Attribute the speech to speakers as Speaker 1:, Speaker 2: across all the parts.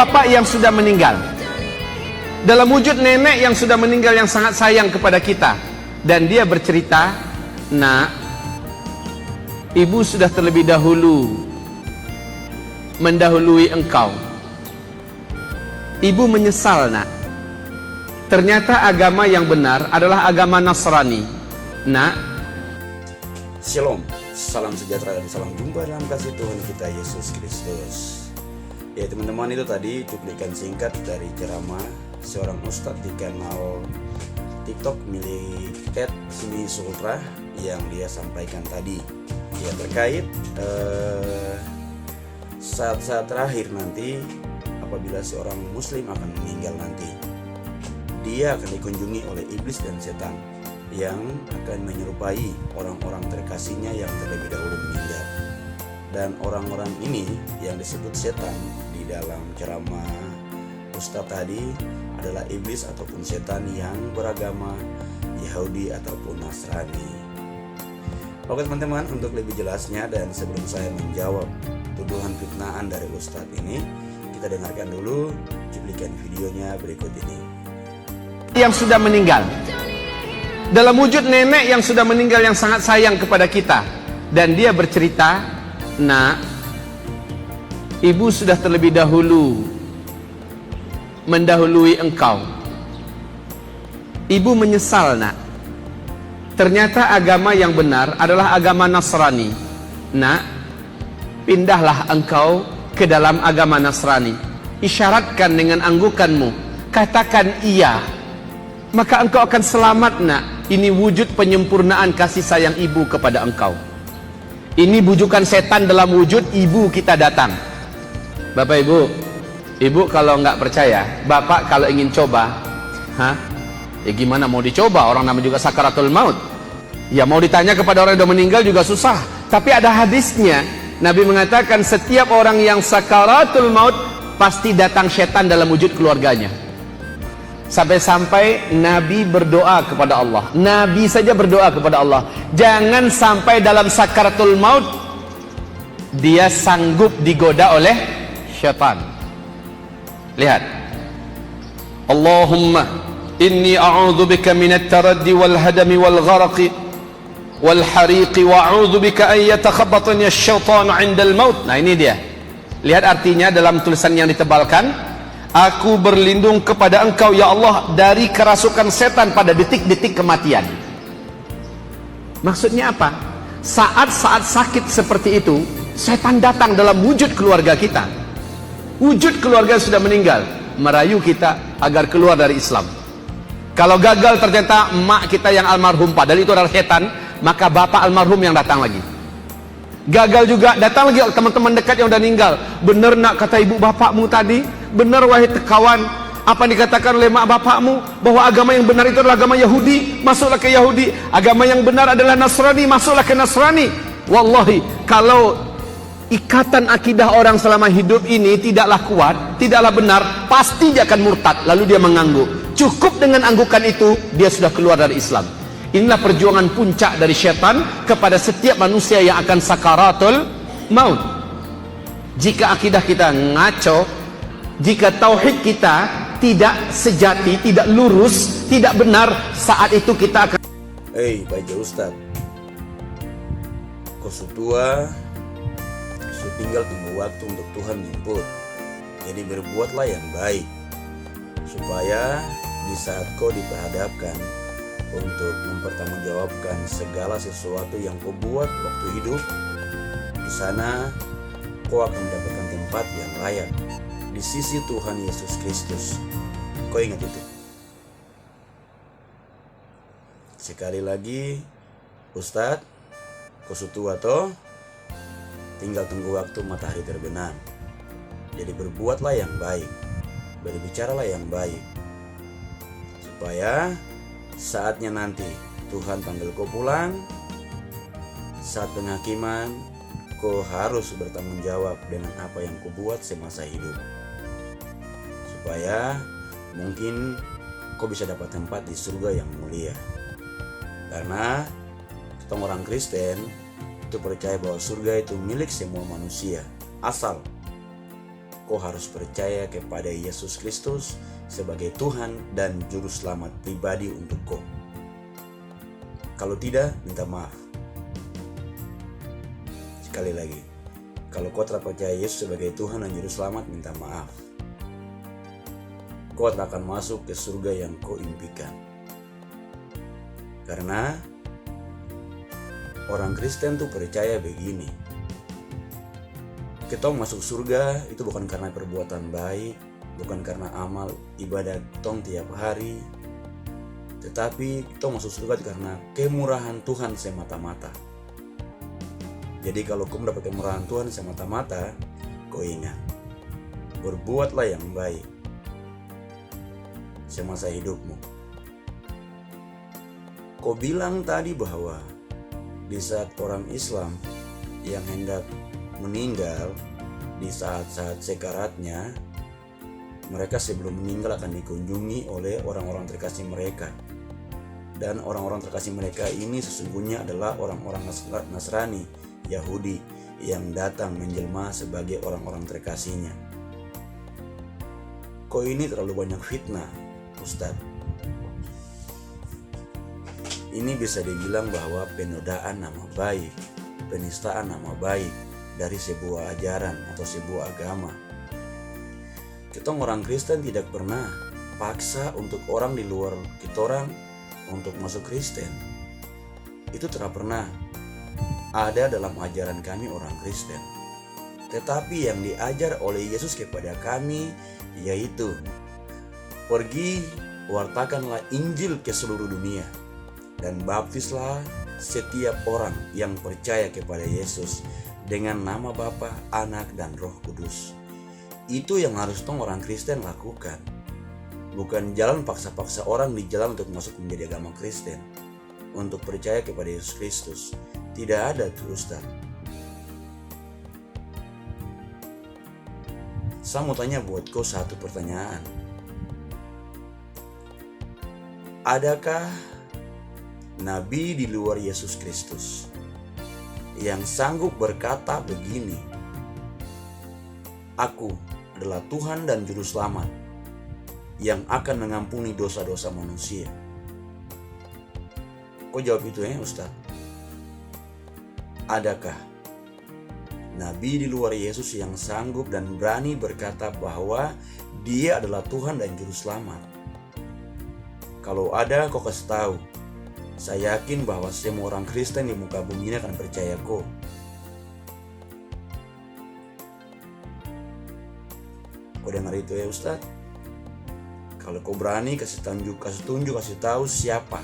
Speaker 1: Bapak yang sudah meninggal, dalam wujud nenek yang sudah meninggal yang sangat sayang kepada kita, dan dia bercerita, "Nak, ibu sudah terlebih dahulu mendahului engkau. Ibu menyesal, nak. Ternyata agama yang benar adalah agama Nasrani. Nak."
Speaker 2: Shalom, salam sejahtera dan salam jumpa dalam kasih Tuhan kita Yesus Kristus. Ya teman-teman, itu tadi cuplikan singkat dari ceramah seorang ustadz di kanal TikTok milik Simi Sultra yang dia sampaikan tadi. Ya terkait saat-saat terakhir nanti apabila seorang muslim akan meninggal nanti, dia akan dikunjungi oleh iblis dan setan yang akan menyerupai orang-orang terkasihnya yang terlebih dahulu meninggal. Dan orang-orang ini yang disebut setan di dalam ceramah Ustadz tadi adalah iblis ataupun setan yang beragama Yahudi ataupun Nasrani. Oke teman-teman, untuk lebih jelasnya dan sebelum saya menjawab tuduhan fitnahan dari Ustadz ini, kita dengarkan dulu cuplikan videonya berikut ini.
Speaker 1: Yang sudah meninggal, dalam wujud nenek yang sudah meninggal yang sangat sayang kepada kita, dan dia bercerita, "Nak, ibu sudah terlebih dahulu mendahului engkau. Ibu menyesal, nak. Ternyata agama yang benar adalah agama Nasrani. Nak, pindahlah engkau ke dalam agama Nasrani. Isyaratkan dengan anggukanmu, katakan iya, maka engkau akan selamat, nak. Ini wujud penyempurnaan kasih sayang ibu kepada engkau. Ini bujukan setan dalam wujud ibu kita datang." Bapak ibu kalau nggak percaya, bapak kalau ingin coba, ya gimana mau dicoba, orang namanya juga sakaratul maut. Ya mau ditanya kepada orang yang sudah meninggal juga susah. Tapi ada hadisnya, Nabi mengatakan setiap orang yang sakaratul maut pasti datang setan dalam wujud keluarganya. Sampai-sampai Nabi berdoa kepada Allah. Nabi saja berdoa kepada Allah, jangan sampai dalam sakaratul maut dia sanggup digoda oleh syaitan. Lihat, Allahumma inni a'udzubika minat taraddi wal hadami wal gharaqi wal hariqi wa a'udzubika an yatakhabbatani asy-syaitanu 'indal maut. Nah ini dia. Lihat artinya dalam tulisan yang ditebalkan. Aku berlindung kepada engkau ya Allah dari kerasukan setan pada detik-detik kematian. Maksudnya apa? Saat-saat sakit seperti itu, setan datang dalam wujud keluarga kita. Wujud keluarga sudah meninggal, merayu kita agar keluar dari Islam. Kalau gagal ternyata emak kita yang almarhum, padahal itu adalah setan, maka bapak almarhum yang datang lagi. Gagal juga, datang lagi teman-teman dekat yang udah meninggal. Benar nak kata ibu bapakmu tadi, benar wahai kawan, apa yang dikatakan oleh mak bapakmu, bahwa agama yang benar itu adalah agama Yahudi, masuklah ke Yahudi. Agama yang benar adalah Nasrani, masuklah ke Nasrani. Wallahi, kalau ikatan akidah orang selama hidup ini tidaklah kuat, tidaklah benar, pasti dia akan murtad, lalu dia mengangguk. Cukup dengan anggukan itu, dia sudah keluar dari Islam. Inilah perjuangan puncak dari syaitan kepada setiap manusia yang akan sakaratul maut. Jika akidah kita ngaco, jika tauhid kita tidak sejati, tidak lurus, tidak benar, saat itu kita akan
Speaker 2: Baik Ustaz, kau tua, tinggal tunggu waktu untuk Tuhan jemput. Jadi berbuatlah yang baik, supaya di saat kau diperhadapkan untuk mempertanggungjawabkan segala sesuatu yang kau buat waktu hidup, di sana kau akan mendapatkan tempat yang layak di sisi Tuhan Yesus Kristus. Kau ingat itu. Sekali lagi, Ustadz, kau tua toh, tinggal tunggu waktu matahari terbenam. Jadi berbuatlah yang baik, berbicaralah yang baik, supaya saatnya nanti Tuhan panggil kau pulang, saat penghakiman, kau harus bertanggung jawab dengan apa yang kau buat semasa hidup, supaya mungkin kau bisa dapat tempat di surga yang mulia. Karena kita orang Kristen itu percaya bahwa surga itu milik semua manusia, asal kau harus percaya kepada Yesus Kristus sebagai Tuhan dan Juru Selamat pribadi untuk kau. Kalau tidak, minta maaf. Sekali lagi, kalau kau tidak percaya Yesus sebagai Tuhan dan Juru Selamat, minta maaf. Kau tidak akan masuk ke surga yang kau impikan. Karena orang Kristen tuh percaya begini, kita masuk surga itu bukan karena perbuatan baik, bukan karena amal ibadah tong tiap hari, tetapi kita masuk surga karena kemurahan Tuhan semata-mata. Jadi kalau kau mendapat kemurahan Tuhan semata-mata, kau ingat, berbuatlah yang baik semasa hidupmu. Kau bilang tadi bahwa di saat orang Islam yang hendak meninggal, di saat-saat sekaratnya, mereka sebelum meninggal akan dikunjungi oleh orang-orang terkasih mereka. Dan orang-orang terkasih mereka ini sesungguhnya adalah orang-orang Nasrani, Yahudi yang datang menjelma sebagai orang-orang terkasihnya. Kok ini terlalu banyak fitnah, Ustadz? Ini bisa dibilang bahwa penodaan nama baik, penistaan nama baik dari sebuah ajaran atau sebuah agama. Kita orang Kristen tidak pernah paksa untuk orang di luar kita orang untuk masuk Kristen. Itu tidak pernah ada dalam ajaran kami orang Kristen. Tetapi yang diajar oleh Yesus kepada kami yaitu, pergi wartakanlah Injil ke seluruh dunia dan baptislah setiap orang yang percaya kepada Yesus dengan nama Bapa, Anak, dan Roh Kudus. Itu yang harus orang Kristen lakukan. Bukan jalan paksa-paksa orang di jalan untuk masuk menjadi agama Kristen, untuk percaya kepada Yesus Kristus. Tidak ada tuh, Ustaz. Saya mau tanya buat kau satu pertanyaan. Adakah nabi di luar Yesus Kristus yang sanggup berkata begini, "Aku adalah Tuhan dan Juru Selamat yang akan mengampuni dosa-dosa manusia"? Kau jawab itu ya, Ustaz. Adakah nabi di luar Yesus yang sanggup dan berani berkata bahwa dia adalah Tuhan dan Juru Selamat? Kalau ada, kau kasih tahu. Saya yakin bahwa semua orang Kristen di muka bumi ini akan percaya kau. Kau dengar itu ya, Ustaz? Kalau kau berani kasih tahu siapa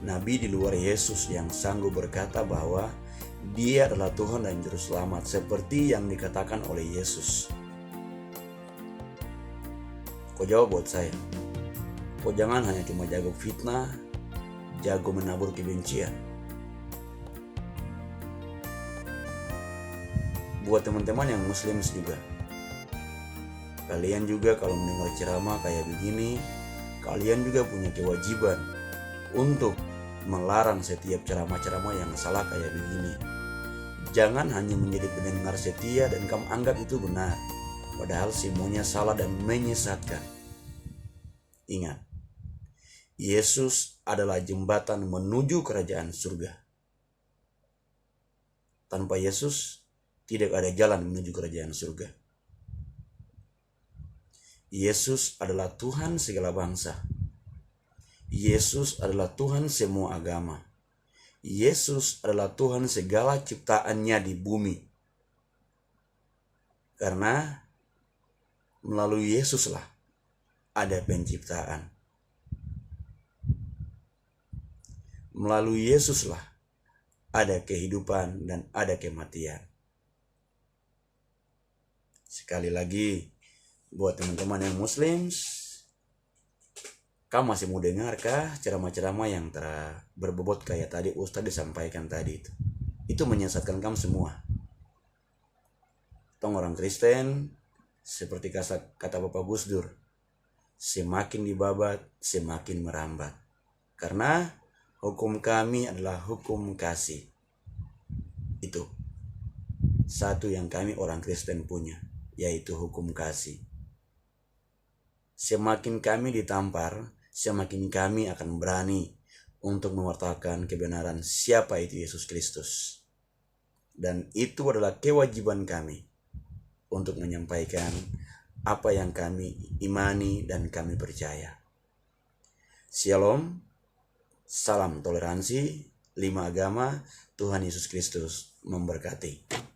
Speaker 2: nabi di luar Yesus yang sanggup berkata bahwa dia adalah Tuhan dan Juru Selamat seperti yang dikatakan oleh Yesus. Kau jawab buat saya. Kau jangan hanya cuma jago fitnah, jago menabur kebencian. Buat teman-teman yang muslim juga, kalian juga kalau mendengar ceramah kayak begini, kalian juga punya kewajiban untuk melarang setiap ceramah-ceramah yang salah kayak begini. Jangan hanya menjadi pendengar setia dan kamu anggap itu benar, padahal semuanya salah dan menyesatkan. Ingat, Yesus adalah jembatan menuju kerajaan surga. Tanpa Yesus, tidak ada jalan menuju kerajaan surga. Yesus adalah Tuhan segala bangsa. Yesus adalah Tuhan semua agama. Yesus adalah Tuhan segala ciptaannya di bumi. Karena melalui Yesuslah ada penciptaan. Melalui Yesuslah ada kehidupan dan ada kematian. Sekali lagi, buat teman-teman yang muslim, kamu masih mau dengarkah ceramah-ceramah yang berbobot kayak tadi Ustadz disampaikan tadi itu? Itu menyesatkan kamu semua. Tong orang Kristen, seperti kata Bapak Gus Dur, semakin dibabat, semakin merambat. Karena hukum kami adalah hukum kasih. Itu satu yang kami orang Kristen punya. yaitu hukum kasih. Semakin kami ditampar, semakin kami akan berani untuk mewartakan kebenaran siapa itu Yesus Kristus. Dan itu adalah kewajiban kami untuk menyampaikan apa yang kami imani dan kami percaya. Shalom, salam toleransi, 5 agama, Tuhan Yesus Kristus memberkati.